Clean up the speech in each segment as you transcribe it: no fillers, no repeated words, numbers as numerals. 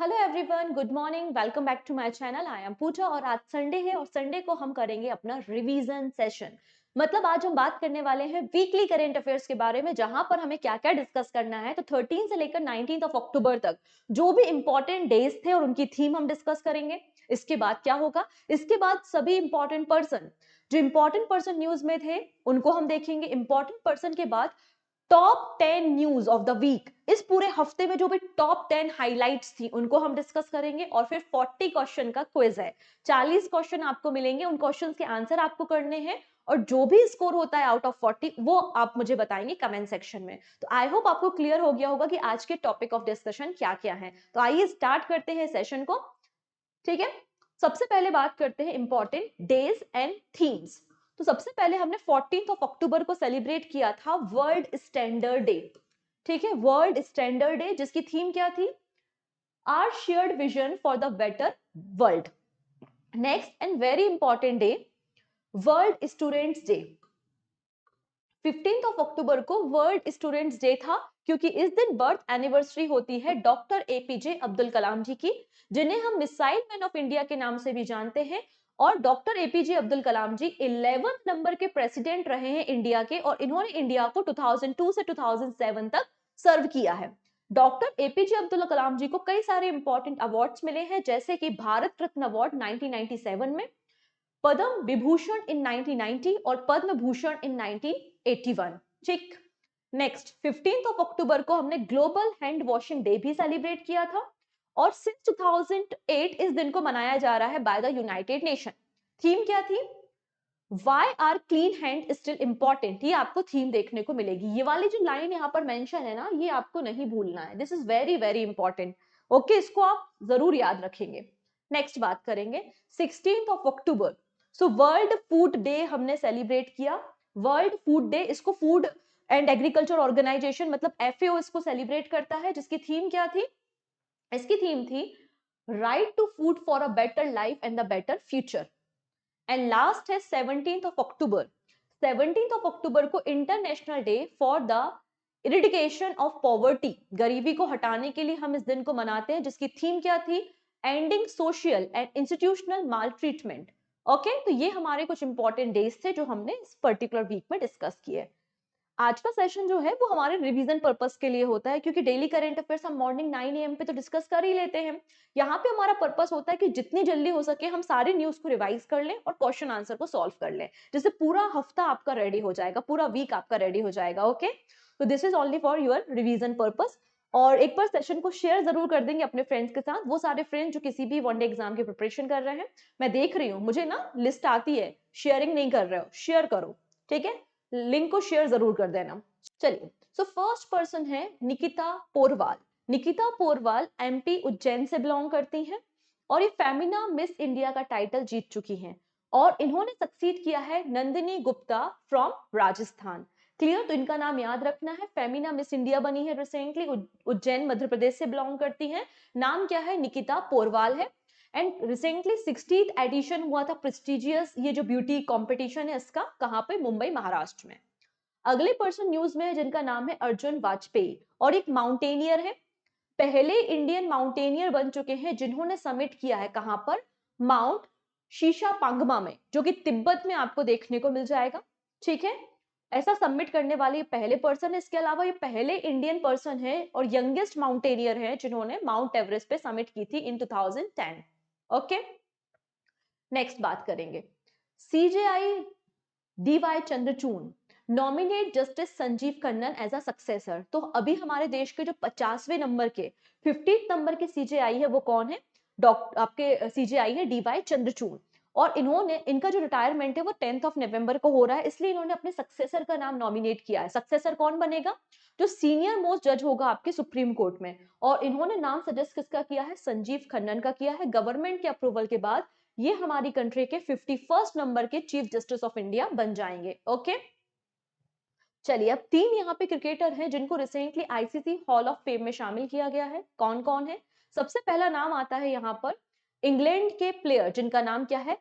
Hello everyone, good morning, welcome back to my channel. I am Pooja और आज Sunday है और संडे को हम करेंगे अपना रिवीजन सेशन। मतलब आज हम बात करने वाले हैं वीकली करंट अफेयर्स के बारे में, जहां पर हमें क्या क्या डिस्कस करना है। तो 13 से लेकर 19 ऑफ अक्टूबर तक जो भी इंपॉर्टेंट डेज थे और उनकी थीम हम डिस्कस करेंगे। इसके बाद क्या होगा, इसके बाद सभी इंपॉर्टेंट पर्सन जो इंपॉर्टेंट पर्सन न्यूज में थे उनको हम देखेंगे। इंपॉर्टेंट पर्सन के बाद top 10 news of the week, इस पूरे हफ्ते में जो भी टॉप 10 हाइलाइट्स थी उनको हम डिस्कस करेंगे। और फिर 40 क्वेश्चन का क्विज है। 40 क्वेश्चन आपको मिलेंगे, उन क्वेश्चंस के आंसर आपको करने हैं और जो भी स्कोर होता है आउट ऑफ 40 वो आप मुझे बताएंगे कमेंट सेक्शन में। तो आई होप आपको क्लियर हो गया होगा कि आज के टॉपिक ऑफ डिस्कशन क्या क्या है। तो आइए स्टार्ट करते हैं सेशन को। ठीक है, सबसे पहले बात करते हैं इंपॉर्टेंट डेज एंड थीम्स। तो सबसे पहले हमने 14 ऑफ अक्टूबर को सेलिब्रेट किया था वर्ल्ड स्टैंडर्ड डे। ठीक है, वर्ल्ड स्टैंडर्ड डे जिसकी थीम क्या थी, our shared vision for the better world. Next and very important day, world students day. 15 of October को वर्ल्ड स्टूडेंट्स डे था क्योंकि इस दिन बर्थ एनिवर्सरी होती है डॉक्टर एपीजे अब्दुल कलाम जी की, जिन्हें हम मिसाइल मैन ऑफ इंडिया के नाम से भी जानते हैं। और डॉक्टर एपीजे अब्दुल कलाम जी 11वें नंबर के प्रेसिडेंट रहे हैं इंडिया के, और इन्होंने इंडिया को 2002 से 2007 तक सर्व किया है। डॉक्टर एपीजे अब्दुल कलाम जी को कई सारे इंपॉर्टेंट अवार्ड्स मिले हैं, जैसे कि भारत रत्न अवार्ड 1997 में, पद्म विभूषण इन 1990 और पद्म भूषण इन 1981। ठीक, नेक्स्ट 15 ऑफ अक्टूबर को हमने ग्लोबल हैंड वॉशिंग डे भी सेलिब्रेट किया था और सिंस 2008 इस दिन को मनाया जा रहा है by the United Nation. Theme क्या थी, why are clean hand still important. ये आपको थीम देखने को मिलेगी। ये वाली जो लाइन यहाँ पर मेंशन है ना, ये आपको नहीं भूलना है। This is very very important. Okay, इसको आप जरूर याद रखेंगे। नेक्स्ट बात करेंगे 16 of October. So world food day हमने सेलिब्रेट किया। वर्ल्ड फूड डे, इसको फूड एंड एग्रीकल्चर ऑर्गेनाइजेशन मतलब एफएओ इसको सेलिब्रेट करता है, जिसकी थीम क्या थी, इसकी थीम थी right to food for a better life and the better future. And last है 17 ऑफ अक्टूबर। 17 ऑफ अक्टूबर को international day for the eradication of poverty, गरीबी को हटाने के लिए हम इस दिन को मनाते हैं, जिसकी थीम क्या थी, ending social and institutional mall treatment. Okay, तो ये हमारे कुछ इंपॉर्टेंट डेज थे जो हमने इस पर्टिकुलर वीक में डिस्कस किए। आज का सेशन जो है वो हमारे रिवीजन पर्पस के लिए होता है, क्योंकि डेली करंट अफेयर्स हम मॉर्निंग 9 AM पे तो डिस्कस कर ही लेते हैं। यहाँ पे हमारा पर्पस होता है कि जितनी जल्दी हो सके हम सारे न्यूज को रिवाइज कर लें और क्वेश्चन आंसर को सॉल्व कर लें, जिससे पूरा हफ्ता आपका रेडी हो जाएगा, पूरा वीक आपका रेडी हो जाएगा। ओके, तो this is only for your revision purpose. और एक बार सेशन को शेयर जरूर कर देंगे अपने फ्रेंड्स के साथ, वो सारे फ्रेंड्स जो किसी भी वनडे एग्जाम की प्रिपरेशन कर रहे हैं। मैं देख रही हूँ, मुझे ना लिस्ट आती है, शेयरिंग नहीं कर रहे हो, शेयर करो। ठीक है, लिंक को शेयर जरूर कर देना। चलिए, सो फर्स्ट पर्सन है निकिता पोरवाल। निकिता पोरवाल एमपी उज्जैन से बिलोंग करती हैं और ये फेमिना मिस इंडिया का टाइटल जीत चुकी हैं, और इन्होंने सक्सीड किया है नंदिनी गुप्ता फ्रॉम राजस्थान। क्लियर, तो इनका नाम याद रखना है। फेमिना मिस इंडिया बनी है रिसेंटली, उज्जैन मध्य प्रदेश से बिलोंग करती हैं। नाम क्या है, निकिता पोरवाल है। एंड रिसेंटली 60th एडिशन हुआ था प्रेस्टिजियस ये जो ब्यूटी कॉम्पिटिशन है इसका, कहाँ पे, मुंबई महाराष्ट्र में। अगले पर्सन न्यूज में है जिनका नाम है अर्जुन वाजपेयी, और एक माउंटेनियर है, पहले इंडियन माउंटेनियर बन चुके हैं जिन्होंने समिट किया है कहां पर, माउंट शीशा पांगमा में, जो कि तिब्बत में आपको देखने को मिल जाएगा। ठीक है, ऐसा सबमिट करने वाले ये पहले पर्सन है। इसके अलावा ये पहले इंडियन पर्सन है और यंगेस्ट माउंटेनियर है जिन्होंने माउंट एवरेस्ट पे समिट की थी इन 2010। ओके, नेक्स्ट बात करेंगे CJI DY Chandrachud nominate justice Sanjiv Khanna as a successor. तो अभी हमारे देश के जो 50वें नंबर के 50th नंबर के सीजेआई है वो कौन है, डॉक्टर आपके सीजेआई है डीवाई चंद्रचूड़। और इन्होंने, इनका जो रिटायरमेंट है वो 10th ऑफ नवंबर को हो रहा है, इसलिए इन्होंने अपने सक्सेसर का नाम नॉमिनेट किया है। सक्सेसर कौन बनेगा, जो सीनियर मोस्ट जज होगा आपके सुप्रीम कोर्ट में। और इन्होंने नाम सजेस्ट किसका किया है, संजीव खन्ना का किया है। गवर्नमेंट के अप्रूवल के बाद ये हमारी कंट्री के 51st नंबर के चीफ जस्टिस ऑफ इंडिया बन जाएंगे। ओके, चलिए अब 3 यहाँ पे क्रिकेटर हैं जिनको recently ICC hall of fame में शामिल किया गया है। कौन कौन है, सबसे पहला नाम आता है यहाँ पर इंग्लैंड के प्लेयर जिनका नाम क्या है,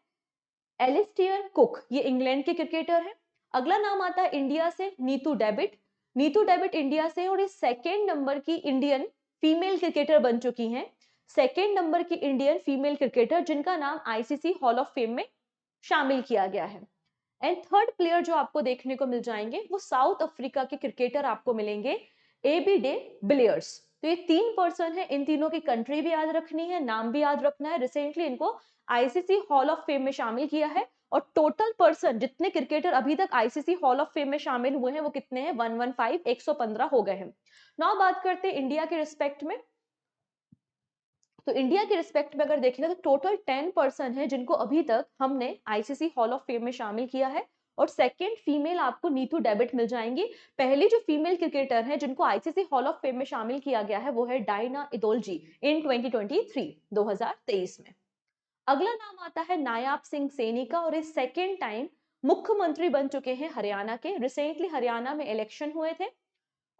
एलिस्टियर कुक, ये इंग्लैंड के क्रिकेटर है। अगला नाम आता है इंडिया से Neetu David. Neetu David India से, और ये सेकेंड नंबर की इंडियन फीमेल क्रिकेटर बन चुकी हैं। सेकेंड नंबर की इंडियन फीमेल क्रिकेटर जिनका नाम आईसीसी हॉल ऑफ फेम में शामिल किया गया है। एंड थर्ड प्लेयर जो आपको देखने को मिल जाएंगे वो साउथ अफ्रीका के क्रिकेटर आपको मिलेंगे, एबी डे विलियर्स। तो ये 3 पर्सन है, इन तीनों की कंट्री भी याद रखनी है, नाम भी याद रखना है। रिसेंटली इनको आईसीसी हॉल ऑफ फेम में शामिल किया है और टोटल पर्सन जितने क्रिकेटर अभी तक आईसीसी हॉल ऑफ फेम में शामिल हुए हैं वो कितने हैं, 115, 115 हो गए हैं। नाउ बात करते हैं इंडिया के रिस्पेक्ट में। तो इंडिया के रिस्पेक्ट में अगर देखेंगे तो टोटल 10 पर्सन है जिनको अभी तक हमने आईसीसी हॉल ऑफ फेम में शामिल किया है और सेकंड फीमेल आपको नीतू डेविड मिल जाएंगी। पहली जो फीमेल क्रिकेटर है जिनको आईसीसी हॉल ऑफ फेम में शामिल किया गया है वो है डायना इदोलजी इन 2023 में। अगला नाम आता है नायाब सिंह सैनी का और इस सेकेंड टाइम मुख्यमंत्री बन चुके हैं हरियाणा के। रिसेंटली हरियाणा में इलेक्शन हुए थे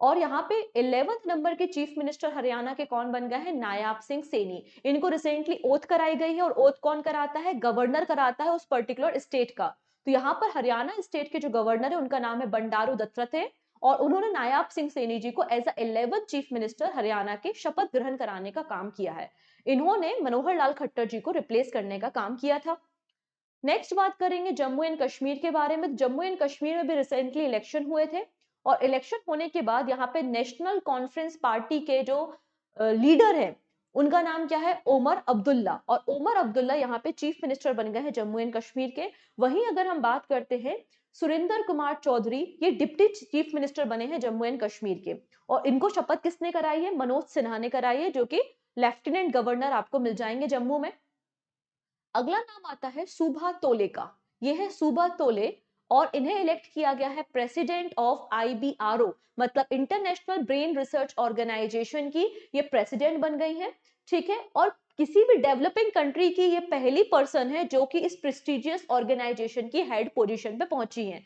और यहाँ पे 11th नंबर के चीफ मिनिस्टर हरियाणा के कौन बन गए हैं, नायाब सिंह सैनी। इनको रिसेंटली ओथ कराई गई है और ओथ कौन कराता है, गवर्नर कराता है उस पर्टिकुलर स्टेट का। तो यहाँ पर हरियाणा स्टेट के जो गवर्नर है उनका नाम है बंडारू दत्तात्रेय और उन्होंने नायाब सिंह सैनी जी को as a 11th chief minister Haryana के शपथ ग्रहण कराने का काम किया है। इन्होंने मनोहर लाल खट्टर जी को रिप्लेस करने का काम किया था। नेक्स्ट बात करेंगे जम्मू एंड कश्मीर के बारे में। जम्मू एंड कश्मीर में भी रिसेंटली इलेक्शन हुए थे और इलेक्शन होने के बाद यहाँ पे नेशनल कॉन्फ्रेंस पार्टी के जो लीडर हैं उनका नाम क्या है, ओमर अब्दुल्ला। और ओमर अब्दुल्ला यहाँ पे चीफ मिनिस्टर बन गए हैं जम्मू एंड कश्मीर के। वहीं अगर हम बात करते हैं सुरेंद्र कुमार चौधरी, ये डिप्टी चीफ मिनिस्टर बने हैं जम्मू एंड कश्मीर के और इनको शपथ किसने कराई है, मनोज सिन्हा ने कराई है जो कि लेफ्टिनेंट गवर्नर आपको मिल जाएंगे जम्मू में। अगला नाम आता है सुभा तोले का। ये है सुभा तोले और इन्हें इलेक्ट किया गया है प्रेसिडेंट ऑफ आईबीआरओ, मतलब इंटरनेशनल ब्रेन रिसर्च ऑर्गेनाइजेशन की ये प्रेसिडेंट बन गई है। ठीक है, और किसी भी डेवलपिंग कंट्री की ये पहली पर्सन है जो कि इस प्रेस्टिजियस ऑर्गेनाइजेशन की हेड पोजीशन पे पहुंची है।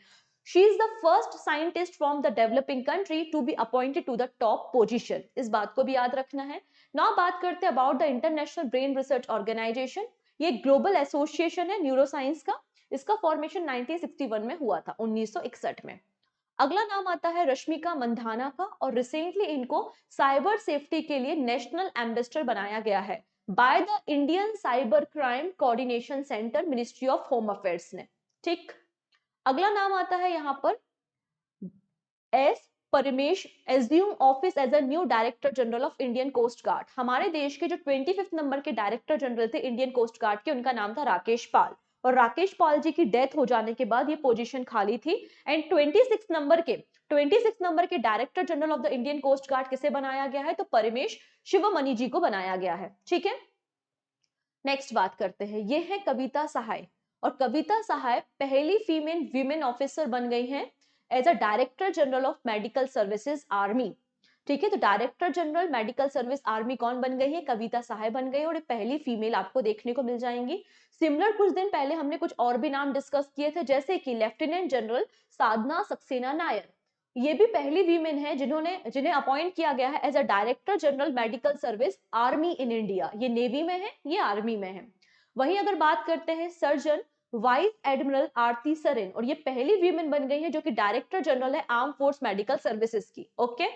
She is the first scientist from the developing country to be appointed to the top position. इस बात को भी याद रखना है। नाउ बात करते हैं about the international brain research organization. ये ग्लोबल एसोसिएशन है न्यूरोसाइंस का। इसका फॉर्मेशन 1961 में हुआ था, 1961 में। अगला नाम आता है रश्मिका मंधाना का और रिसेंटली इनको साइबर सेफ्टी के लिए नेशनल एम्बेसडर बनाया गया है by the Indian cyber crime coordination centre, ministry of home affairs ने। ठीक, अगला नाम आता है यहाँ पर S Paramesh assume office as a new director general of Indian coast guard. हमारे देश के जो 25th नंबर के डायरेक्टर जनरल थे इंडियन कोस्ट गार्ड के, उनका नाम था राकेश पाल और राकेश पाल जी की डेथ हो जाने के बाद ये पोजीशन खाली थी। एंड 26 नंबर के director general of the Indian coast guard किसे बनाया गया है, तो परमेश शिवमणि जी को बनाया गया है। ठीक है, नेक्स्ट बात करते हैं, ये है कविता सहाय और कविता सहाय पहली फीमेल वीमेन ऑफिसर बन गई हैं as a director general of medical services army. ठीक है, तो director general medical service army कौन बन गई है, कविता सहाय बन गई और ये पहली फीमेल आपको देखने को मिल जाएंगी। सिमिलर कुछ दिन पहले हमने कुछ और भी नाम डिस्कस किए थे जैसे कि लेफ्टिनेंट जनरल साधना सक्सेना नायर। ये भी पहली वीमेन है जिन्हें अपॉइंट किया गया है as a director general medical service army in India. ये नेवी में है, ये आर्मी में है। वहीं अगर बात करते हैं सर्जन वाइस एडमिरल आरती सरेन और ये पहली वीमेन बन गई है जो कि डायरेक्टर जनरल है आर्म फोर्स मेडिकल सर्विसेज की। ओके,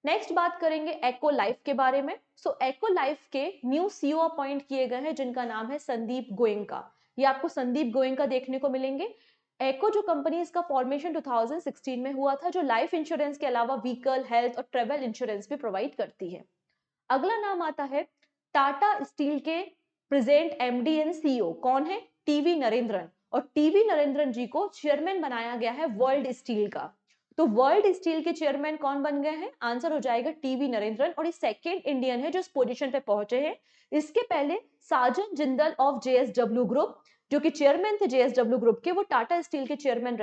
नेक्स्ट बात करेंगे एको लाइफ के बारे में। सो एको लाइफ के न्यू सीईओ अपॉइंट किए गए हैं जिनका नाम है संदीप गोयनका। ये आपको संदीप गोयनका देखने को मिलेंगे। एको जो कंपनी, इसका फॉर्मेशन 2016 में हुआ था जो लाइफ इंश्योरेंस के अलावा व्हीकल, हेल्थ और ट्रेवल इंश्योरेंस भी प्रोवाइड करती है। अगला नाम आता है टाटा स्टील के प्रेजेंट एमडी एंड सीईओ कौन है, टीवी नरेंद्रन। और टीवी नरेंद्रन जी को चेयरमैन बनाया गया है वर्ल्ड स्टील का। तो वर्ल्ड स्टील के चेयरमैन कौन बन गए हैं, आंसर हो जाएगा टीवी नरेंद्रन और ये सेकेंड इंडियन है जो इस पोजीशन पे पहुंचे हैं। इसके पहले साजन जिंदल ऑफ जेएसडब्ल्यू ग्रुप जो कि चेयरमैन थे जेएसडब्ल्यू ग्रुप के, वो टाटा स्टील के चेयरमैन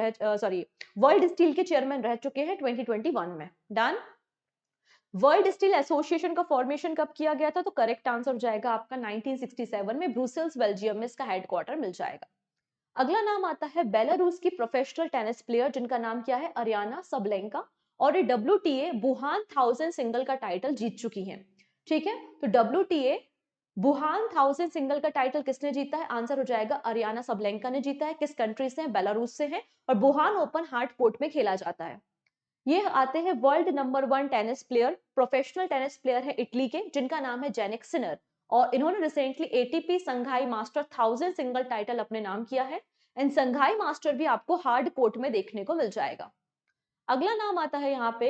वर्ल्ड स्टील के चेयरमैन रह चुके हैं 2021 में। डन। वर्ल्ड स्टील एसोसिएशन का फॉर्मेशन कब किया गया था, तो करेक्ट आंसर हो जाएगा आपका 1967 में, ब्रुसेल्स बेल्जियम में इसका हेडक्वार्टर मिल जाएगा। अगला नाम आता है बेलारूस की प्रोफेशनल टेनिस प्लेयर जिनका नाम क्या है, अरियाना सबलेंका और ये WTA वुहान 1000 सिंगल का टाइटल जीत चुकी हैं। ठीक है, तो WTA वुहान 1000 सिंगल का टाइटल किसने जीता है, आंसर हो जाएगा अरियाना सबलेंका ने जीता है। किस कंट्री से है, बेलारूस से है और वुहान ओपन हार्ट कोर्ट में खेला जाता है। ये आते हैं world number 1 tennis player, professional tennis player है इटली के जिनका नाम है जेनिक सिनर और इन्होंने रिसेंटली एटीपी संघाई मास्टर 1000 सिंगल टाइटल अपने नाम किया है। एंड संघाई मास्टर भी आपको हार्ड कोर्ट में देखने को मिल जाएगा। अगला नाम आता है यहाँ पे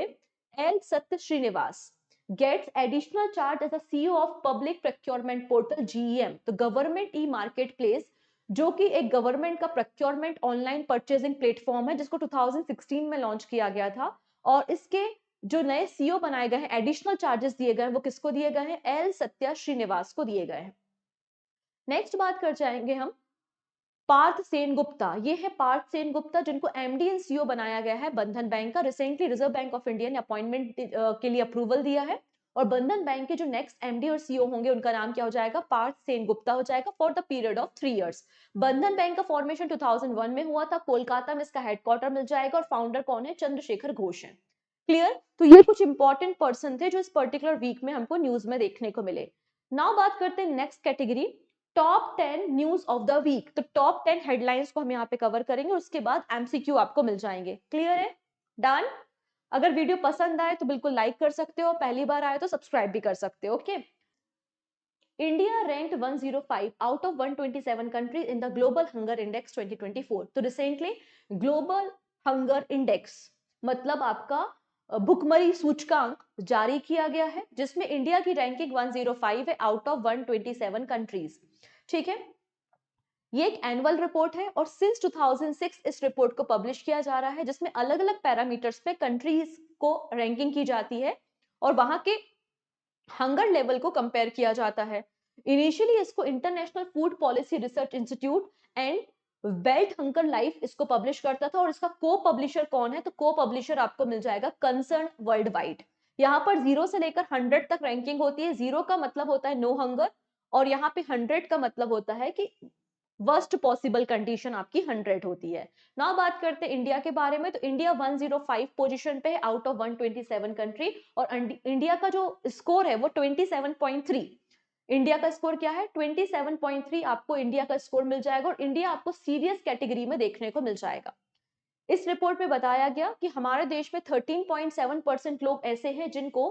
L Satya Srinivas gets additional charge as a CEO of public procurement portal GeM, तो गवर्नमेंट ई मार्केट प्लेस, जो कि एक गवर्नमेंट का प्रोक्योरमेंट ऑनलाइन परचेजिंग प्लेटफॉर्म है जिसको 2016 में लॉन्च किया गया था। और इसके जो नए सीईओ बनाए गए हैं, एडिशनल चार्जेस दिए गए हैं, वो किसको दिए गए हैं? एल सत्या श्रीनिवास को दिए गए हैं। नेक्स्ट बात कर जाएंगे हम पार्थ सेन गुप्ता। ये है पार्थ सेन गुप्ता जिनको एमडी एंड सीईओ बनाया गया है बंधन बैंक का। Recently reserve Bank of India ने अपॉइंटमेंट के लिए अप्रूवल दिया है और बंधन बैंक के जो नेक्स्ट एमडी और सीईओ होंगे उनका नाम क्या हो जाएगा? पार्थ सेन गुप्ता हो जाएगा for the period of 3 years. बंधन बैंक का फॉर्मेशन 2001 में हुआ था, कोलकाता में इसका हेडक्वार्टर मिल जाएगा और फाउंडर कौन है? चंद्रशेखर घोष है। क्लियर? तो ये कुछ इंपॉर्टेंट पर्सन थे जो इस पर्टिकुलर वीक में हमको न्यूज में देखने को मिले। नाउ बात करते हैं next category top 10 news of the week. तो टॉप 10 हेडलाइंस को हम यहाँ पे कवर करेंगे और उसके बाद एमसीक्यू आपको मिल जाएंगे। क्लियर है? डन? अगर वीडियो पसंद आए तो बिल्कुल लाइक कर सकते हो, पहली बार आए तो सब्सक्राइब भी कर सकते हो। Okay. India ranked 105 out of 127 countries in the global hunger index 2024। तो रिसेंटली ग्लोबल हंगर इंडेक्स मतलब आपका भुखमरी सूचकांक जारी किया गया है जिसमें इंडिया की रैंकिंग 105 है आउट ऑफ 127 कंट्रीज। ठीक है, ये एक एनुअल रिपोर्ट है और सिंस 2006 इस रिपोर्ट को पब्लिश किया जा रहा है जिसमें अलग अलग पैरामीटर्स पे कंट्रीज को रैंकिंग की जाती है और वहां के हंगर लेवल को कंपेयर किया जाता है। इनिशियली इसको international food policy research institute and wealth hunger life इसको पब्लिश करता था और इसका को पब्लिशर कौन है? तो को पब्लिशर आपको मिल जाएगा कंसर्न वर्ल्ड वाइड। यहाँ पर 0 से लेकर 100 तक रैंकिंग होती है। 0 का मतलब होता है नो हंगर और यहाँ पे 100 का मतलब होता है कि वर्स्ट पॉसिबल कंडीशन आपकी 100 होती है। नाउ बात करते हैं इंडिया के बारे में। तो इंडिया 105 पोजीशन पे है आउट ऑफ 127 कंट्री और इंडिया का जो स्कोर है वो 27.3। इंडिया का स्कोर क्या है? 27.3 आपको इंडिया का स्कोर मिल जाएगा और इंडिया आपको सीरियस कैटेगरी में देखने को मिल जाएगा। इस रिपोर्ट में बताया गया कि हमारे देश में 13.7% लोग ऐसे हैं जिनको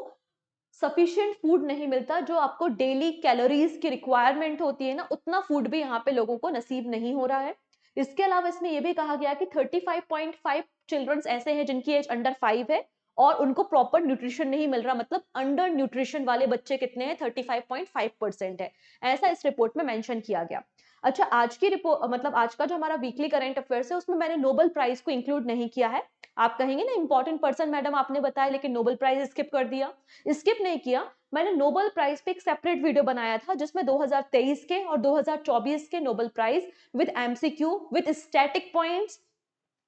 सफिशिएंट फूड नहीं मिलता, जो आपको डेली कैलोरीज की रिक्वायरमेंट होती है ना, उतना फूड भी यहाँ पे लोगों को नसीब नहीं हो रहा है। इसके अलावा इसमें यह भी कहा गया कि 35.5 चिल्ड्रंस ऐसे हैं जिनकी एज अंडर 5 है और उनको प्रॉपर न्यूट्रिशन नहीं मिल रहा, मतलब अंडर न्यूट्रिशन वाले बच्चे कितने हैं? 35.5% है, ऐसा इस रिपोर्ट में मेंशन किया गया। अच्छा, आज की रिपोर्ट मतलब आज का जो हमारा वीकली करंट अफेयर्स है उसमें मैंने नोबेल प्राइज को इंक्लूड नहीं किया है। आप कहेंगे ना इंपॉर्टेंट पर्सन मैडम आपने बताया लेकिन नोबेल प्राइज स्किप कर दिया। स्किप नहीं किया, मैंने नोबेल प्राइज पे एक सेपरेट वीडियो बनाया था जिसमें 2023 के और 2024 के Nobel prize with MCQ with static points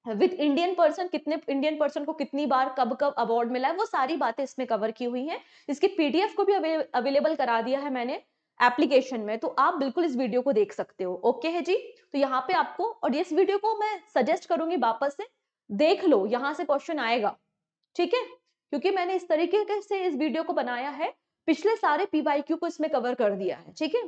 with Indian person, कितने इंडियन पर्सन को कितनी बार कब कब अवार्ड मिला है, वो सारी बातें इसमें कवर की हुई हैं। इसकी पीडीएफ को भी अवेलेबल करा दिया है मैंने एप्लीकेशन में, तो आप बिल्कुल इस वीडियो को देख सकते हो। ओके है जी? तो यहाँ पे आपको, और इस वीडियो को मैं सजेस्ट करूंगी वापस से देख लो, यहां से क्वेश्चन आएगा। ठीक है, क्योंकि मैंने इस तरीके से इस वीडियो को बनाया है, पिछले सारे पीवाईक्यू को इसमें कवर कर दिया है। ठीक है,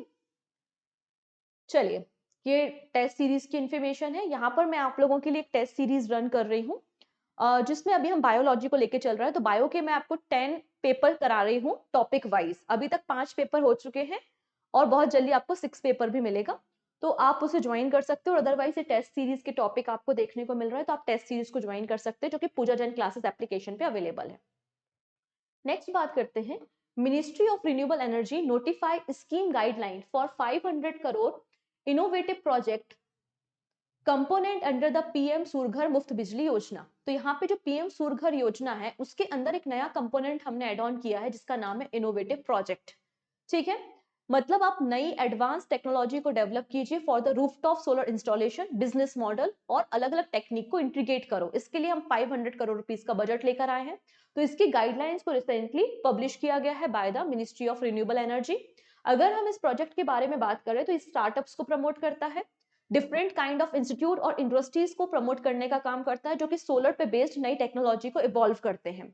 चलिए, ये टेस्ट सीरीज की इंफॉर्मेशन है। यहाँ पर मैं आप लोगों के लिए एक टेस्ट सीरीज रन कर रही हूँ जिसमें अभी हम बायोलॉजी को लेके चल रहा है। तो बायो के मैं आपको 10 पेपर करा रही हूँ टॉपिक वाइज। अभी तक 5 पेपर हो चुके हैं और बहुत जल्दी आपको 6 पेपर भी मिलेगा, तो आप उसे ज्वाइन कर सकते हो। अदरवाइज ये टेस्ट सीरीज के टॉपिक आपको देखने को मिल रहा है तो आप टेस्ट सीरीज को ज्वाइन कर सकते हैं जो कि पूजा जैन क्लासेस एप्लीकेशन पे अवेलेबल है। नेक्स्ट बात करते हैं, ministry of renewable energy notify scheme guideline for 500 crore innovative project component under the PM Surya Ghar मुफ्त बिजली योजना। तो यहाँ पे जो पीएम सूर्यघर योजना है उसके अंदर एक नया कंपोनेंट हमने एड ऑन किया है जिसका नाम है इनोवेटिव प्रोजेक्ट। ठीक है, मतलब आप नई एडवांस टेक्नोलॉजी को डेवलप कीजिए for the rooftop solar installation business model और अलग अलग टेक्निक को इंटीग्रेट करो। इसके लिए हम 500 करोड़ रुपीस का बजट लेकर आए हैं। तो इसकी गाइडलाइंस को रिसेंटली पब्लिश किया गया है by the ministry of renewable energy. अगर हम इस प्रोजेक्ट के बारे में बात करें तो स्टार्टअप्स को प्रमोट करता है, डिफरेंट काइंड ऑफ इंस्टीट्यूट और इंडस्ट्रीज को प्रमोट करने का काम करता है जो कि सोलर पे बेस्ड नई टेक्नोलॉजी को इवॉल्व करते हैं।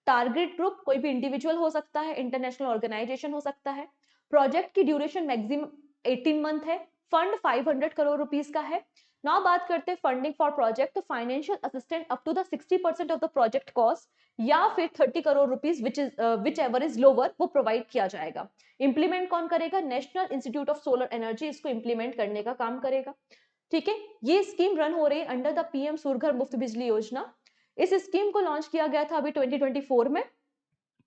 टारगेट ग्रुप कोई भी इंडिविजुअल हो सकता है, इंटरनेशनल ऑर्गेनाइजेशन हो सकता है। प्रोजेक्ट की ड्यूरेशन मैक्सिमम 18 मंथ है। फंड 500 करोड़ रुपीस का है। नाउ बात करते हैं फंडिंग फॉर प्रोजेक्ट। तो financial assistant up to the 60% of the project cost या फिर 30 crore rupees whichever is lower वो प्रोवाइड किया जाएगा। इंप्लीमेंट कौन करेगा? National institute of solar energy इसको इंप्लीमेंट करने का काम करेगा। ठीक है, ये स्कीम रन हो रही है अंडर द पीएम सूर्य मुफ्त बिजली योजना। इस स्कीम को लॉन्च किया गया था अभी 2024 में।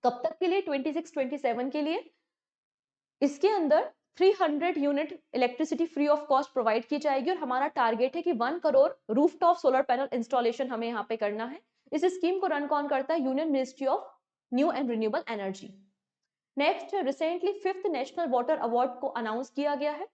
कब तक के लिए? 26-27 के लिए। इसके अंदर 300 unit electricity free of cost provide की जाएगी और हमारा टारगेट है कि 1 crore rooftop solar panel installation हमें यहाँ पे करना है। इस स्कीम को रन कौन करता है? Union ministry of new and renewable energy. Next, recently 5th national water award को अनाउंस किया गया है।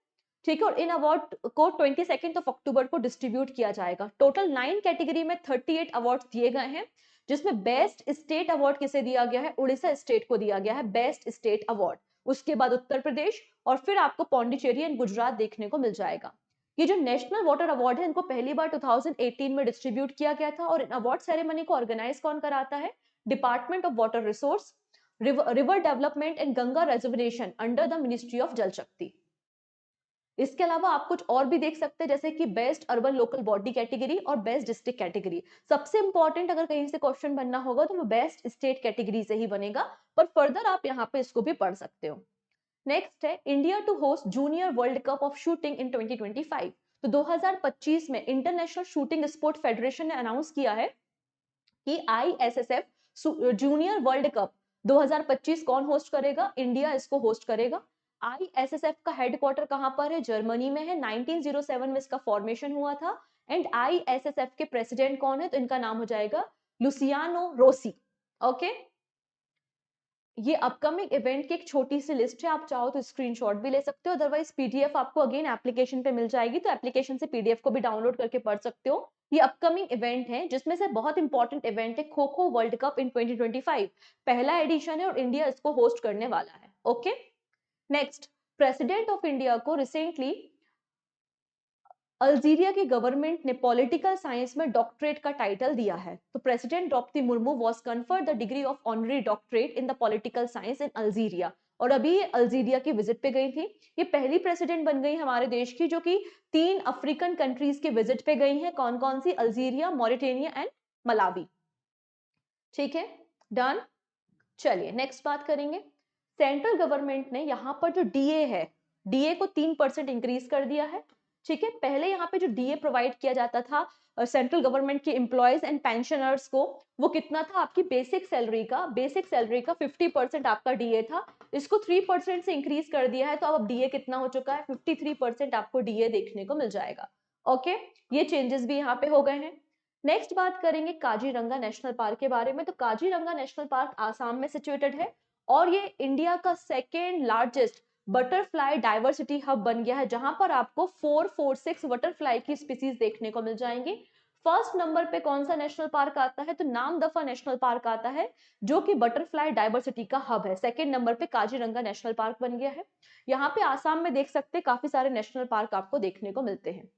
ठीक है, और इन अवार्ड को 22 अक्टूबर को डिस्ट्रीब्यूट किया जाएगा। टोटल 9 कैटेगरी में 38 अवार्ड दिए गए हैं, जिसमें बेस्ट स्टेट अवार्ड किसे दिया गया है? उड़ीसा स्टेट को दिया गया है बेस्ट स्टेट अवार्ड। उसके बाद उत्तर प्रदेश और फिर आपको पौंडीचेरी एंड गुजरात देखने को मिल जाएगा। ये जो नेशनल वाटर अवार्ड है इनको पहली बार 2018 में डिस्ट्रीब्यूट किया गया था और इन अवार्ड सेरेमनी को ऑर्गेनाइज कौन कराता है? Department of water resource, river development and Ganga reservation under the ministry of जल शक्ति। इसके अलावा आप कुछ और भी देख सकते हैं जैसे कि best urban local body category और बेस्ट डिस्ट्रिक्ट कैटेगरी। सबसे इंपॉर्टेंट अगर कहीं से क्वेश्चन बनना होगा तो वो बेस्ट स्टेट कैटेगरी से ही बनेगा, पर फर्दर आप यहाँ पे इसको भी पढ़ सकते हो। नेक्स्ट है India to host junior world cup of shooting in 2025। तो 2025 में इंटरनेशनल शूटिंग स्पोर्ट फेडरेशन ने अनाउंस किया है कि ISSF जूनियर वर्ल्ड कप 2025 कौन होस्ट करेगा? इंडिया इसको होस्ट करेगा। ISSF का हेडक्वार्टर कहां पर है? जर्मनी में है। 1907 में इसका फॉर्मेशन हुआ था एंड ISSF के प्रेसिडेंट कौन है? तो इनका नाम हो जाएगा लुसियानो रोसी। ओके, ये अपकमिंग इवेंट की एक छोटी सी लिस्ट है, आप चाहो तो स्क्रीनशॉट भी ले सकते हो, अदरवाइज पीडीएफ आपको अगेन एप्लीकेशन पे मिल जाएगी, तो एप्लीकेशन से पीडीएफ को भी डाउनलोड करके पढ़ सकते हो। ये अपकमिंग इवेंट है जिसमें से बहुत इंपॉर्टेंट इवेंट है खो खो वर्ल्ड कप इन 2025। पहला एडिशन है और इंडिया इसको होस्ट करने वाला है। Okay, next, president of India को रिसेंटली अल्जीरिया की गवर्नमेंट ने पॉलिटिकल साइंस में डॉक्टरेट का टाइटल दिया है। तो president Droupadi Murmu was conferred the degree of honorary doctorate in the political science in Algeria. और अभी ये अल्जीरिया की विजिट पे गई थी। ये पहली प्रेसिडेंट बन गई हमारे देश की जो कि 3 अफ्रीकन कंट्रीज के विजिट पे गई हैं। कौन कौन सी? Algeria, Mauritania and Malawi. ठीक है, डन। चलिए नेक्स्ट बात करेंगे। सेंट्रल गवर्नमेंट ने यहाँ पर जो डीए है, डीए को 3% इंक्रीज कर दिया है। ठीक है, पहले यहाँ पे जो डीए प्रोवाइड किया जाता था सेंट्रल गवर्नमेंट के एम्प्लॉयज एंड पेंशनर्स को, वो कितना था? आपकी बेसिक सैलरी का 50% आपका डीए था। इसको 3% से इंक्रीज कर दिया है, तो अब डीए कितना हो चुका है? 53% आपको डीए देखने को मिल जाएगा। ओके, ये चेंजेस भी यहाँ पे हो गए हैं। नेक्स्ट बात करेंगे काजीरंगा नेशनल पार्क के बारे में। तो काजीरंगा नेशनल पार्क आसाम में सिचुएटेड है और ये इंडिया का second largest butterfly diversity hub बन गया है, जहां पर आपको 446 बटरफ्लाई की स्पीसीज देखने को मिल जाएंगी। फर्स्ट नंबर पे कौन सा नेशनल पार्क आता है? तो नामदफा नेशनल पार्क आता है जो कि बटरफ्लाई डाइवर्सिटी का हब है। सेकेंड नंबर पे काजीरंगा नेशनल पार्क बन गया है। यहाँ पे आसाम में देख सकते हैं काफी सारे नेशनल पार्क आपको देखने को मिलते हैं।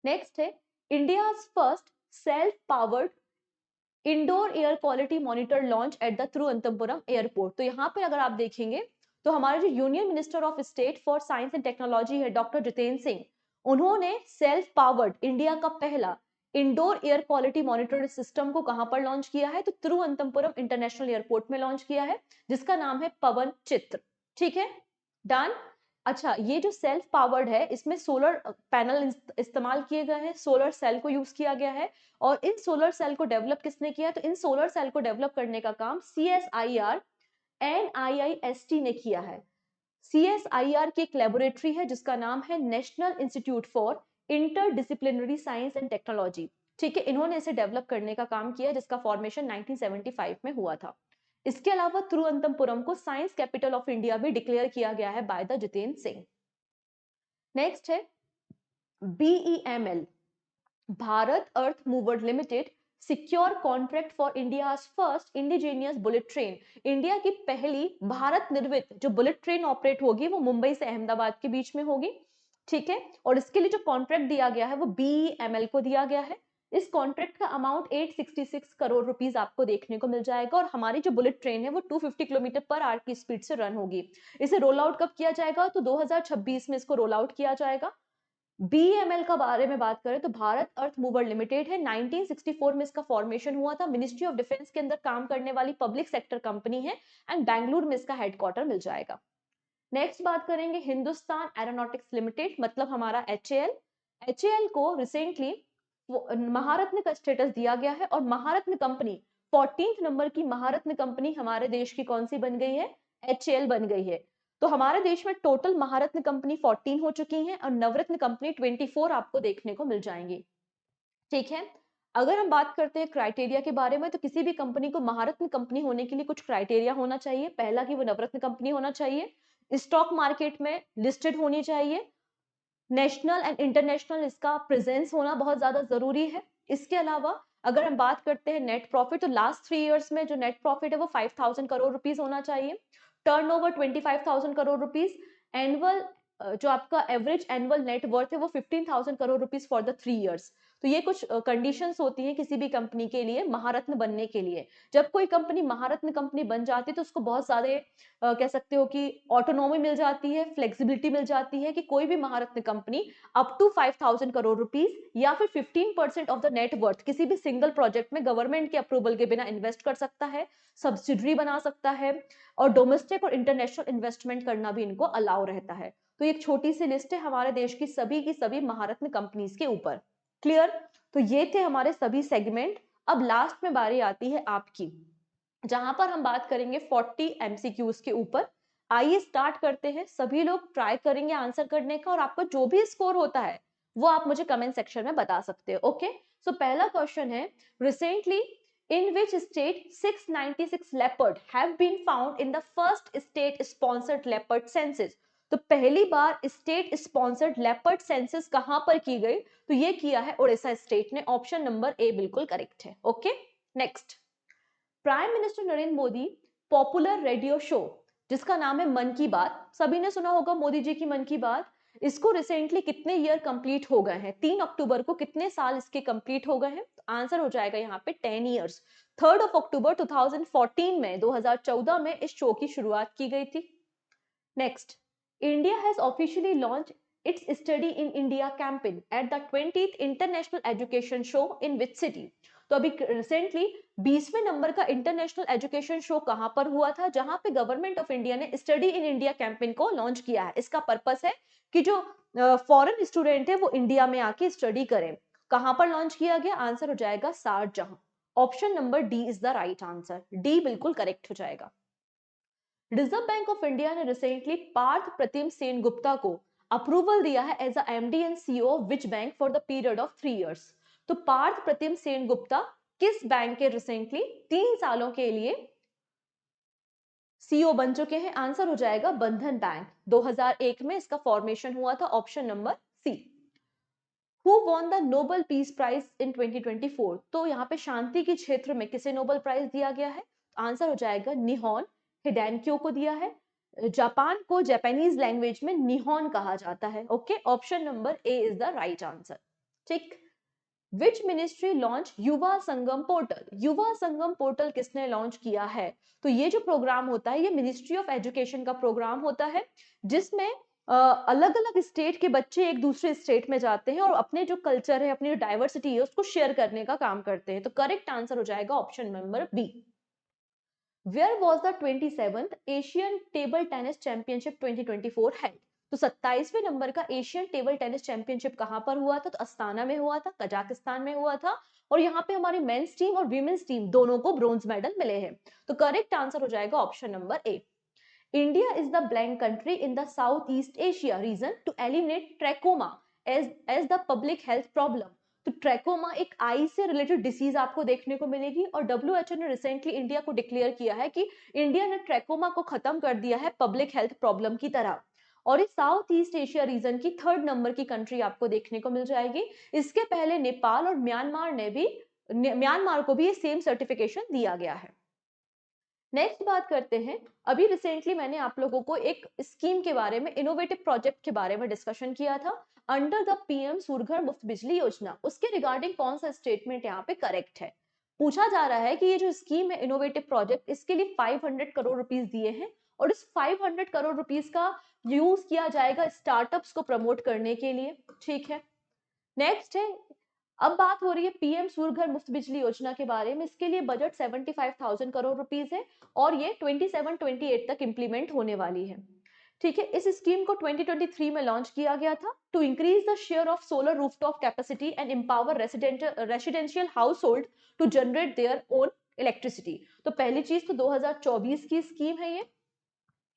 नेक्स्ट है India first self powered indoor air quality monitor launch at the Thiruvananthapuram airport. तो यहाँ पे अगर आप देखेंगे तो हमारे जो union minister of state for science and technology है डॉक्टर जितेंद्र सिंह, उन्होंने सेल्फ पावर्ड इंडिया का पहला indoor air quality monitor system को कहां पर लॉन्च किया है? तो तिरुवनंतपुरम इंटरनेशनल एयरपोर्ट में लॉन्च किया है, जिसका नाम है पवन चित्र। ठीक है, डन। अच्छा, ये जो सेल्फ पावर्ड है इसमें सोलर पैनल इस्तेमाल किए गए हैं, सोलर सेल को यूज किया गया है और इन सोलर सेल को डेवलप किसने किया? तो इन सोलर सेल को डेवलप करने का काम CSIR एंड IIST ने किया है। CSIR की एक लेबोरेटरी है जिसका नाम है national institute for interdisciplinary science and technology. ठीक है, इन्होंने इसे डेवलप करने का काम किया जिसका फॉर्मेशन 1975 में हुआ था। इसके अलावा तिरुवनंतपुरम को साइंस कैपिटल ऑफ इंडिया भी डिक्लेयर किया गया है by the Jitendra Singh. Next है BEML, Bharat earth mover limited secure contract for India first indigenous bullet train. India की पहली भारत निर्मित जो बुलेट ट्रेन ऑपरेट होगी वो मुंबई से अहमदाबाद के बीच में होगी। ठीक है, और इसके लिए जो कॉन्ट्रैक्ट दिया गया है वो BEML को दिया गया है। इस कॉन्ट्रैक्ट का अमाउंट 866 करोड़ रुपीस आपको देखने को मिल जाएगा और हमारी जो बुलेट ट्रेन है वो 250 किलोमीटर पर आवर की स्पीड से रन होगी। इसे रोल आउट कब किया जाएगा? तो 2026 में इसको रोल आउट किया जाएगा। बीएमएल का बारे में बात करें तो भारत अर्थ मूवर लिमिटेड है, 1964 में इसका फॉर्मेशन हुआ था, मिनिस्ट्री ऑफ डिफेंस के अंदर काम करने वाली पब्लिक सेक्टर कंपनी है एंड बैंगलोर में इसका हेडक्वार्टर मिल जाएगा। नेक्स्ट बात करेंगे हिंदुस्तान एरोनॉटिक्स लिमिटेड, मतलब हमारा एचएएल। एचएएल को रिसेंटली महारत्न का स्टेटस दिया गया है और महारत्न कंपनी 14th नंबर की महारत्न कंपनी हमारे देश की कौन सी बन गई है? एचएएल बन गई है। तो हमारे देश में टोटल महारत्न कंपनी 14 हो चुकी हैं और नवरत्न कंपनी 24 आपको देखने को मिल जाएंगी। ठीक है, अगर हम बात करते हैं क्राइटेरिया के बारे में, तो किसी भी कंपनी को महारत्न कंपनी होने के लिए कुछ क्राइटेरिया होना चाहिए। पहला कि वो नवरत्न कंपनी होना चाहिए, स्टॉक मार्केट में लिस्टेड होनी चाहिए, नेशनल एंड इंटरनेशनल इसका प्रेजेंस होना बहुत ज्यादा जरूरी है। इसके अलावा अगर हम बात करते हैं नेट प्रॉफिट, तो लास्ट 3 इयर्स में जो नेट प्रॉफिट है वो 5000 करोड़ रुपीस होना चाहिए, टर्नओवर 25,000 करोड़ रुपीस, एनुअल जो आपका एवरेज एनुअल नेट वर्थ है वो 15,000 crore rupees for the 3 years. तो ये कुछ कंडीशंस होती हैं किसी भी कंपनी के लिए महारत्न बनने के लिए। जब कोई कंपनी महारत्न कंपनी बन जाती है तो उसको बहुत ज्यादा कह सकते हो कि ऑटोनॉमी मिल जाती है, फ्लेक्सिबिलिटी मिल जाती है कि कोई भी Maharatna company up to 5,000 crore rupees या फिर 15% ऑफ द नेट वर्थ किसी भी सिंगल प्रोजेक्ट में गवर्नमेंट के अप्रूवल के बिना इन्वेस्ट कर सकता है, सब्सिडरी बना सकता है और डोमेस्टिक और इंटरनेशनल इन्वेस्टमेंट करना भी इनको अलाउ रहता है। तो एक छोटी सी लिस्ट है हमारे देश की सभी महारत्न कंपनीज के ऊपर। क्लियर? तो ये थे हमारे सभी सेगमेंट। अब लास्ट में बारी आती है आपकी, जहां पर हम बात करेंगे 40 एमसीक्यूज के ऊपर। आइए स्टार्ट करते हैं, सभी लोग ट्राई करेंगे आंसर करने का और आपका जो भी स्कोर होता है वो आप मुझे कमेंट सेक्शन में बता सकते हो। ओके, सो पहला क्वेश्चन है, recently in which state 696 leopard have been found in the first state sponsored leopard census? तो पहली बार स्टेट स्पॉन्सर्ड लेपर्ड सेंसस कहां पर की गई? तो ये किया है उड़ीसा स्टेट ने। ऑप्शन नंबर ए बिल्कुल करेक्ट है। Okay, next, prime minister Narendra Modi popular radio show जिसका नाम है मन की बात, सभी ने सुना होगा मोदी जी की मन की बात, इसको रिसेंटली कितने ईयर कंप्लीट हो गए हैं? 3 अक्टूबर को कितने साल इसके कंप्लीट हो गए हैं? तो आंसर हो जाएगा यहाँ पे 10 इयर्स। 3 अक्टूबर 2014 में 2014 में इस शो की शुरुआत की गई थी। Next, India has officially launch its study in India campaign at the 20th international education show in which city? तो अभी रिसेंटली 20वें नंबर का इंटरनेशनल एजुकेशन शो कहां पर हुआ था, जहां पे गवर्नमेंट ऑफ इंडिया ने स्टडी इन इंडिया कैंपेन को लॉन्च किया है। इसका पर्पस है कि जो फॉरेन स्टूडेंट है वो इंडिया में आके स्टडी करें। कहां पर लॉन्च किया गया? आंसर हो जाएगा Sharjah. Option number D is the right answer, D बिल्कुल करेक्ट हो जाएगा। रिजर्व बैंक ऑफ इंडिया ने रिसेंटली पार्थ प्रतिम सेन गुप्ता को अप्रूवल दिया है as MD and CEO of which bank for the period of 3 years? तो पार्थ प्रतिम सेन गुप्ता किस बैंक के रिसेंटली 3 सालों के लिए सीईओ बन चुके हैं? आंसर हो जाएगा बंधन बैंक। 2001 में इसका फॉर्मेशन हुआ था। Option number C. Who won the Nobel peace prize in 2024? तो यहाँ पे शांति के क्षेत्र में किसे नोबेल प्राइज दिया गया है? आंसर हो जाएगा निहोन हिडेनक्यो को दिया है। जापान को जापानीज लैंग्वेज में निहोन कहा जाता है। Okay, option number A is the right answer. ठीक, which ministry launch Yuva Sangam portal? Yuva Sangam portal किसने लॉन्च किया है? तो ये जो प्रोग्राम होता है ये मिनिस्ट्री ऑफ एजुकेशन का प्रोग्राम होता है, जिसमें अलग अलग स्टेट के बच्चे एक दूसरे स्टेट में जाते हैं और अपने जो कल्चर है, अपनी जो डाइवर्सिटी है उसको शेयर करने का काम करते हैं। तो करेक्ट आंसर हो जाएगा option number B. Where was the 27th Asian table tennis championship 2024 held? तो 27वें नंबर का एशियन टेबल टेनिस चैंपियनशिप कहां पर हुआ था? तो अस्ताना में हुआ था, कजाकिस्तान में हुआ था। और यहाँ पे हमारी मेंस टीम और वीमेंस टीम दोनों को ब्रोंज मेडल मिले हैं। तो करेक्ट आंसर हो जाएगा option number A. India is the blank country in the Southeast Asia region to eliminate trachoma as the public health problem. तो ट्रैकोमा एक आई से रिलेटेड डिसीज आपको देखने को मिलेगी और डब्ल्यूएचओ ने रिसेंटली इंडिया को डिक्लेयर किया है कि इंडिया ने ट्रैकोमा को खत्म कर दिया है पब्लिक हेल्थ प्रॉब्लम की तरह। और इस साउथ ईस्ट एशिया रीजन की 3rd नंबर की कंट्री आपको देखने को मिल जाएगी। इसके पहले नेपाल और म्यांमार को भी ये सेम सर्टिफिकेशन दिया गया है। नेक्स्ट बात करते हैं, अभी रिसेंटली मैंने आप लोगों को एक स्कीम के बारे में, इनोवेटिव प्रोजेक्ट के बारे में डिस्कशन किया था, अंडर द पीएम सूर्यघर मुफ्त बिजली योजना। उसके रिगार्डिंग कौन सा स्टेटमेंट यहाँ पे करेक्ट है? पूछा जा रहा है कि ये जो स्कीम है इनोवेटिव प्रोजेक्ट, इसके लिए 500 करोड़ रुपीस दिए हैं और इस 500 करोड़ रुपीस का यूज किया जाएगा स्टार्टअप्स को प्रमोट करने के लिए। ठीक है, नेक्स्ट है, अब बात हो रही है पीएम सूर्य घर मुफ्त बिजली योजना के बारे में। इसके लिए बजट 75,000 करोड़ रुपीस है और ये 27-28 तक इंप्लीमेंट होने वाली है। ठीक है, इस स्कीम को 2023 में लॉन्च किया गया था to increase the share of solar rooftop capacity and empower residential household to generate their own electricity. तो पहली चीज तो 2024 की स्कीम है ये,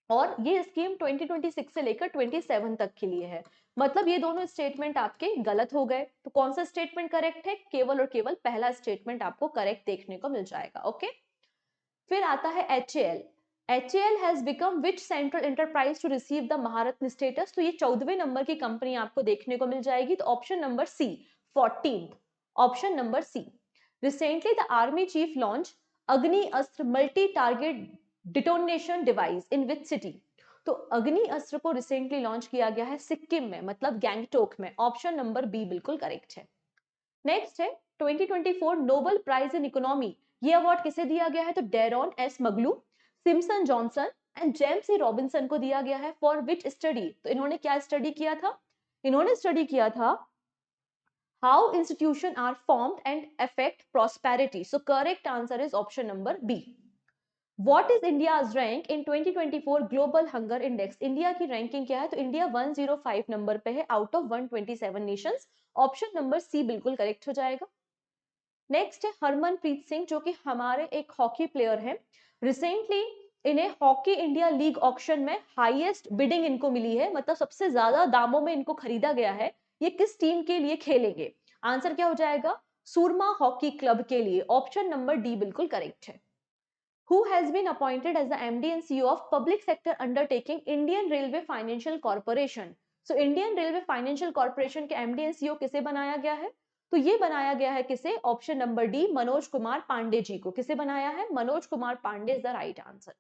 और ये स्कीम 2026 से लेकर 27 तक के लिए है। मतलब ये दोनों स्टेटमेंट आपके गलत हो गए। तो कौन सा स्टेटमेंट करेक्ट है? केवल और केवल पहला स्टेटमेंट आपको करेक्ट देखने को मिल जाएगा। ओके, फिर आता है HAL। HAL has become which central enterprise to receive the Maharatna status. तो ये 14वें नंबर की कंपनी आपको देखने को मिल जाएगी। तो option number C, 14th, option number C. Recently the army chief launch Agni Astra multi target detonation device in which city. तो अग्नि अस्त्र को रिसेंटली लॉन्च किया गया है सिक्किम में, मतलब गैंगटोक में। ऑप्शन नंबर बी बिल्कुल करेक्ट है। नेक्स्ट है 2024 नोबेल प्राइज इन इकोनॉमी। ये अवार्ड किसे दिया गया है? तो Daron Acemoglu, Simon Johnson and James C Robinson को दिया गया है। For which study? तो इन्होंने क्या स्टडी किया था? इन्होंने स्टडी किया था how institution are formed and affect prosperity. So correct answer is option number B. What is India's rank in 2024 global hunger index? India की रैंकिंग क्या है? तो इंडिया 105 नंबर पे है out of 127 nations. Option number C बिल्कुल correct हो जाएगा। Next है हरमनप्रीत सिंह, जो कि हमारे एक हॉकी प्लेयर हैं। रिसेंटली इन्हें हॉकी इंडिया लीग ऑक्शन में हाईएस्ट बिडिंग इनको मिली है, मतलब सबसे ज्यादा दामों में इनको खरीदा गया है। ये किस टीम के लिए खेलेंगे? आंसर क्या हो जाएगा? सूरमा हॉकी क्लब के लिए। ऑप्शन नंबर डी बिल्कुल करेक्ट है। Who has been appointed as the MD and CEO of public sector undertaking Indian Railway Financial Corporation? So Indian Railway Financial Corporation के MD and CEO किसे बनाया गया है? तो ये बनाया गया है किसे? Option number D, Manoj Kumar Pandey ji को। किसे बनाया है? Manoj Kumar Pandey is the right answer.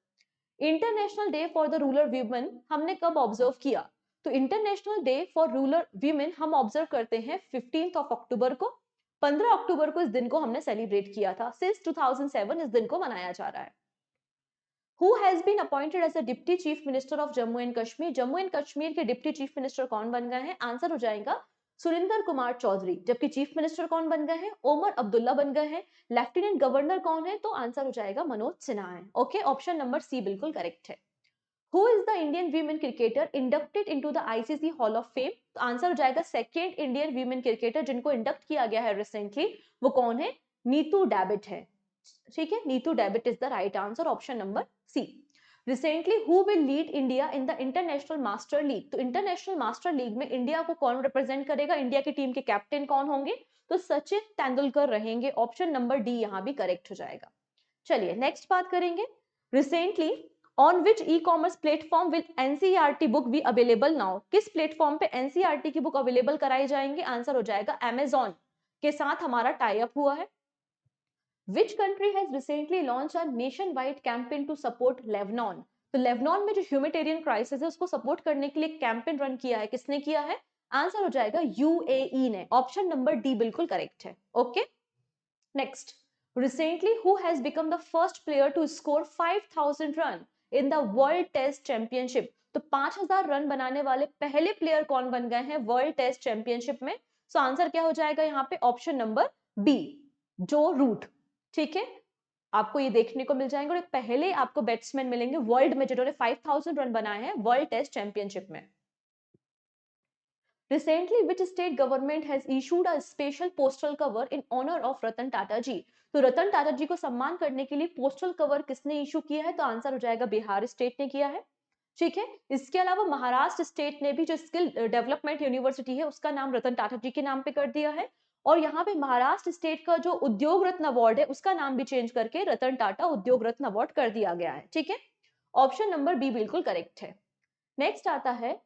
International day for the rural women हमने कब ऑब्जर्व किया? तो international day for rural women हम ऑब्जर्व करते हैं 15 अक्टूबर को। 15 अक्टूबर को इस दिन को हमने सेलिब्रेट किया था। सिंस 2007 इस दिन को मनाया जा रहा है। Who has been appointed as the Deputy Chief Minister of Jammu and Kashmir? Jammu and Kashmir के डिप्टी चीफ मिनिस्टर कौन बन गए हैं? आंसर हो जाएगा सुरिंदर कुमार चौधरी। जबकि चीफ मिनिस्टर कौन बन गए हैं? ओमर अब्दुल्ला बन गए हैं। लेफ्टिनेंट गवर्नर कौन है? तो आंसर हो जाएगा मनोज सिन्हा है। ओके, ऑप्शन नंबर सी बिल्कुल करेक्ट है। Who is the Indian women cricketer inducted into the ICC Hall of Fame? तो आंसर हो जाएगा सेकेंड इंडियन वीमेन क्रिकेटर जिनको इंडक्ट किया गया है रिसेंटली। वो कौन है? नीतू डेविड है। ठीक है, Nitu David is the right answer. Option number C. Recently who will lead India in the international master league? तो इंटरनेशनल मास्टर लीग में इंडिया को कौन रिप्रेजेंट करेगा? इंडिया की टीम के कैप्टन कौन होंगे? तो सचिन तेंदुलकर रहेंगे। ऑप्शन नंबर डी यहां भी करेक्ट हो जाएगा। चलिए नेक्स्ट बात करेंगे। Recently on which e commerce platform will NCERT book be available now? किस प्लेटफॉर्म पे एनसीईआरटी की बुक अवेलेबल कराई जाएंगे? आंसर हो जाएगा अमेजॉन के साथ हमारा टाई अप हुआ है। Which country has recently launched a nationwide campaign to support Lebanon? तो लेबनान में जो ह्यूमैनिटेरियन क्राइसिस है उसको सपोर्ट करने के लिए कैंपेन रन किया है। किसने किया है? आंसर हो जाएगा यूएई ने। ऑप्शन नंबर डी बिल्कुल करेक्ट है। Okay, next. Recently who has become the first player to score 5000 run in the world test championship? तो 5000 रन बनाने वाले पहले प्लेयर कौन बन गए हैं वर्ल्ड टेस्ट चैंपियनशिप में? सो आंसर क्या हो जाएगा यहाँ पे? ऑप्शन नंबर बी, जो रूट। ठीक है, आपको ये देखने को मिल जाएंगे और पहले आपको बैट्समैन मिलेंगे वर्ल्ड में जिन्होंने 5000 रन बनाए हैं वर्ल्ड टेस्ट चैंपियनशिप में। Recently, which state government has issued a special postal cover in honor of Ratan Tata जी? तो रतन टाटा जी को सम्मान करने के लिए पोस्टल कवर किसने इशू किया है? तो आंसर हो जाएगा बिहार स्टेट ने किया है। ठीक है, इसके अलावा महाराष्ट्र स्टेट ने भी जो स्किल डेवलपमेंट यूनिवर्सिटी है उसका नाम रतन टाटा जी के नाम पे कर दिया है। और यहाँ पे महाराष्ट्र स्टेट का जो उद्योग रत्न अवार्ड है उसका नाम भी चेंज करके रतन टाटा उद्योग रत्न अवार्ड कर दिया गया है। ठीक है, ऑप्शन नंबर बी बिल्कुल करेक्ट है। नेक्स्ट आता है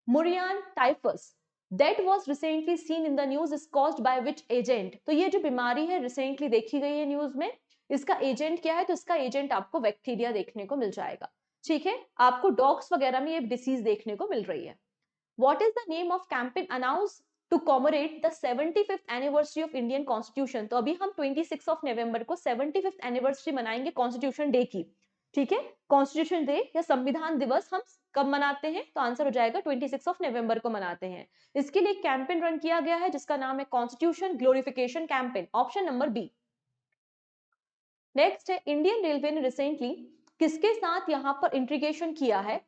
मुरियान typhus that was recently seen in the news is caused by which agent? तो ये जो बीमारी है रिसेंटली देखी गई है न्यूज में, इसका एजेंट क्या है? तो इसका एजेंट आपको बैक्टीरिया देखने को मिल जाएगा। ठीक है, आपको डॉग्स वगैरह में ये डिसीज देखने को मिल रही है। What is the name of campaign announced to commemorate the 75th anniversary of Indian Constitution? तो अभी हम 26 नवंबर को 75th एनिवर्सरी मनाएंगे कॉन्स्टिट्यूशन डे की। ठीक है, कॉन्स्टिट्यूशन डे या संविधान दिवस हम कब मनाते हैं? तो आंसर हो जाएगा 26 नवंबर को मनाते हैं। इसके लिए कैंपेन रन किया गया है जिसका नाम है constitution glorification campaign, option number B. Next है, इंडियन रेलवे ने रिसेंटली किसके साथ यहाँ पर इंटीग्रेशन किया है?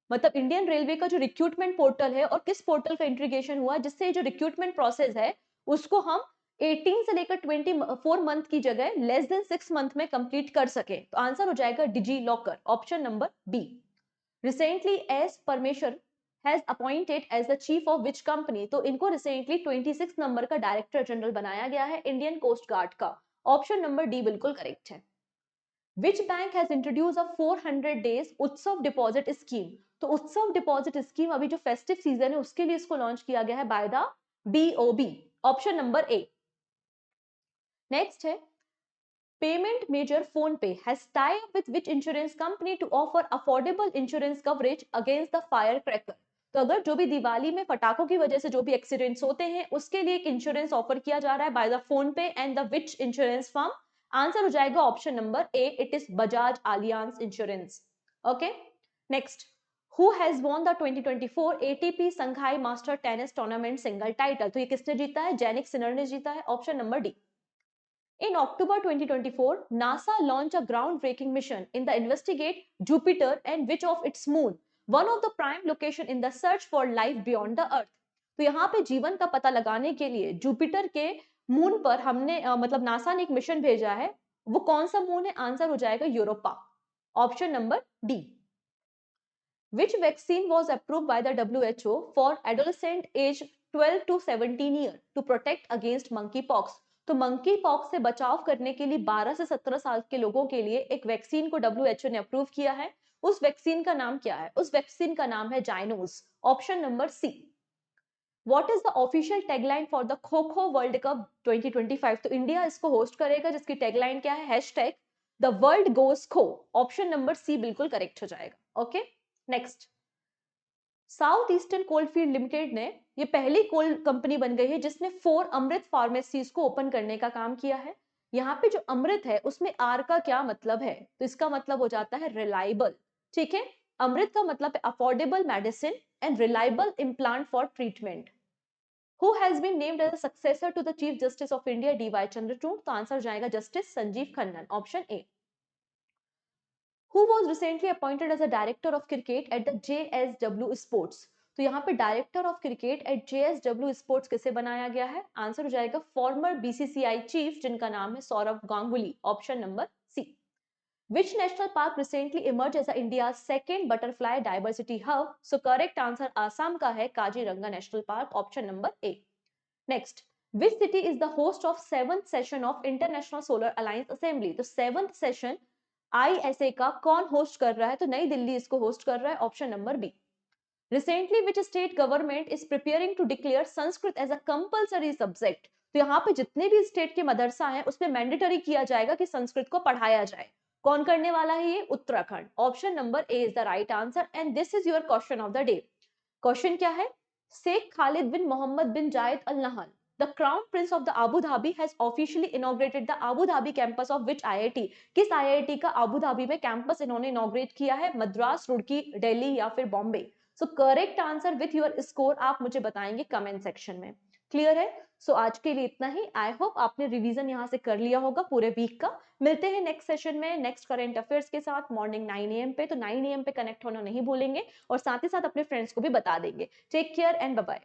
मतलब इंडियन रेलवे का जो रिक्रूटमेंट पोर्टल है और किस पोर्टल का इंटीग्रेशन हुआ है जिससे जो रिक्रूटमेंट प्रोसेस है उसको हम 18 से लेकर 24 मंथ की जगह लेस देन 6 मंथ में कंप्लीट कर सके। तो आंसर हो जाएगा DigiLocker, option number B. Recently S Parmeshwar has appointed as the chief of which company? तो इनको रिसेंटली 26 नंबर का डायरेक्टर जनरल बनाया गया है इंडियन कोस्ट गार्ड का, ऑप्शन नंबर डी बिल्कुल करेक्ट है। Which bank has introduced a 400 days Utsav deposit scheme? तो उत्सव डिपॉजिट स्कीम अभी जो फेस्टिव सीजन है उसके लिए इसको लॉन्च किया गया है by the BOB, option number A. Next है, payment major PhonePe has tie up with which insurance company to offer affordable insurance coverage against the firecracker? तो अगर जो भी दिवाली में पटाखों की वजह से जो भी एक्सीडेंट्स होते हैं उसके लिए एक इंश्योरेंस ऑफर किया जा रहा है बाय द फोन पे and the which insurance firm? Answer हो जाएगा option number A, it is Bajaj Allianz insurance. Okay, next, who has won the 2024 ATP Shanghai master tennis tournament single title? तो ये किसने जीता है? जेनिक सिनर ने जीता है, option number D. In October 2024, NASA launched a groundbreaking mission in the investigate Jupiter and which of its moon, one of the prime location in the search for life beyond the Earth. तो यहाँ पे जीवन का पता लगाने के लिए Jupiter के मून पर हमने मतलब नासा ने एक मिशन भेजा है। वो कौन सा मून है? आंसर हो जाएगा Europa, option number D. Which vaccine was approved by the WHO for adolescent age 12 to 17 year to protect against monkeypox? तो मंकी पॉक्स से बचाव करने के लिए 12 से 17 साल के लोगों के लिए एक वैक्सीन को WHO ने अप्रूव किया है। उस वैक्सीन का नाम क्या है? उस वैक्सीन का नाम है जाइनोस, option number C. What is the official tagline for the kho kho world cup 2025? तो इंडिया इसको होस्ट करेगा जिसकी टैगलाइन क्या है? हैशटैग द वर्ल्ड गोस खो, ऑप्शन नंबर सी बिल्कुल करेक्ट हो जाएगा। Okay, next, south eastern coalfield limited ने ये पहली कोल कंपनी बन गई है जिसने 4 अमृत फार्मेसीज को ओपन करने का काम किया है। यहाँ पे जो अमृत है उसमें आर का क्या मतलब है? तो इसका मतलब हो जाता है रिलायबल, ठीक है। अमृत का मतलब है affordable medicine and reliable implant for treatment. Who has been named as a successor to the chief justice of India DY Chandrachud? तो आंसर जाएगा justice Sanjiv Khanna, option A. Who was recently appointed as a director of cricket at the JSW Sports? तो यहाँ पे director of cricket at JSW sports किसे बनाया गया है? Answer हो जाएगा फॉर्मर बीसीसीआई चीफ जिनका नाम है Sourav Ganguly, option number C. Which national park recently emerged as India's second butterfly diversity hub? So correct answer Assam का है Kaziranga national park, option number A. Next, which city is the host of 7th session of International Solar Alliance Assembly? तो 7th session ISA का कौन host कर रहा है? तो नई दिल्ली इसको होस्ट कर रहा है, option number B. Recently, which state government is preparing to declare Sanskrit as a compulsory subject? तो यहाँ पे जितने भी स्टेट के मदरसा हैं उसमें मैंडेटरी किया जाएगा कि संस्कृत को पढ़ाया जाए। कौन करने वाला है ये? Uttarakhand, option number A is the right answer and this is your question of the day. Question क्या है? Sheikh Khalid bin Mohamed bin Zayed Al Nahyan, the crown prince of the Abu Dhabi has officially inaugurated the Abu Dhabi campus of which IIT? किस IIT का Abu Dhabi में campus इन्होंने inaugurate किया है? मद्रास, रुड़की, दिल्ली या फिर बॉम्बे? सो correct answer with your score आप मुझे बताएंगे कमेंट सेक्शन में। क्लियर है? सो आज के लिए इतना ही। आई होप आपने रिवीजन यहाँ से कर लिया होगा पूरे वीक का। मिलते हैं नेक्स्ट सेशन में नेक्स्ट करंट अफेयर्स के साथ मॉर्निंग 9 AM पे। तो 9 AM पे कनेक्ट होना नहीं भूलेंगे और साथ ही साथ अपने फ्रेंड्स को भी बता देंगे। Take care and bye bye.